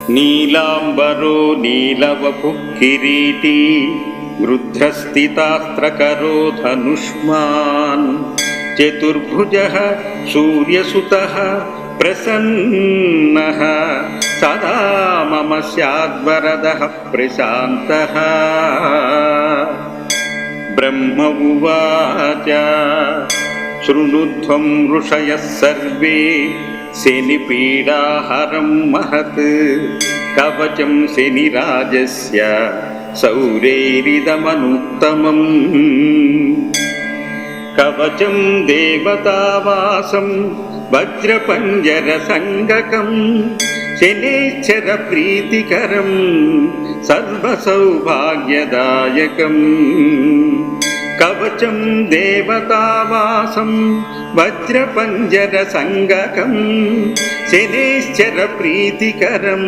నీలాంబరో నీలవపు కిరీటీ రుద్రస్థితాస్త్రకరో ధనుష్మాన్ చతుర్భుజః సూర్యసుతః ప్రసన్నః సదా మమ స్యాద్వరదః ప్రశాంతః. బ్రహ్మ ఉవాచ శృణుధ్వం ఋషయః సర్వే శనిపీడాహరం మహత్ కవచం శనిరాజస్య సౌరేరిదమనుత్తమం. కవచం దేవతావాసం వజ్రపంజర సంగకం శనేశ్చర ప్రీతికరం సర్వసౌభాగ్యదాయకం. కవచం దేవతావాసం వజ్రపంజర సంగకం శనేశ్చర ప్రీతికరం